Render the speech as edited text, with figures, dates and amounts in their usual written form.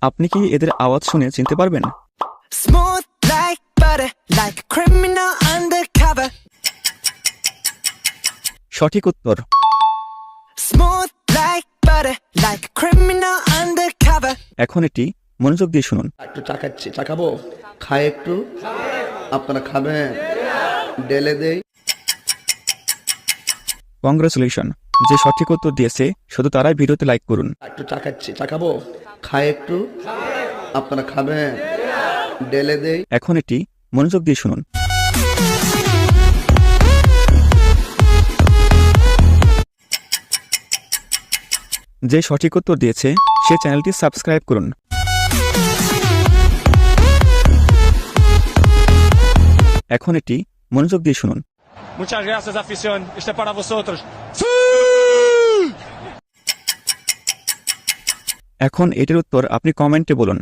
আপনি কি এদের আওয়াজ শুনে চিনতে পারবেন? Smooth like butter, like a criminal undercover. সঠিক উত্তর। Smooth like butter, like a criminal undercover. এখন এটি মনোযোগ দিয়ে শুনুন। একটু চা খাচ্ছি, চা খাবো, খাই একটু, আপনারা খাবেন, ডেলে দেই। কংগ্রেচুলেশন, যে সঠিক উত্তর দিয়েছে শুধু তারাই ভিডিওতে লাইক করুন। একটু চা খাচ্ছি, চা খাবো, খাই একটু, আপনারা খাবেন, ডেলে দেই। এখন এটি মনোযোগ দিয়ে শুনুন। যে সঠিক উত্তর দিয়েছে সে চ্যানেলটি সাবস্ক্রাইব করুন। এখন এটি মনোযোগ দিয়ে শুনুন। Muchas gracias, afición. Este es para vosotros. এখন এটির উত্তর আপনি কমেন্টে বলুন।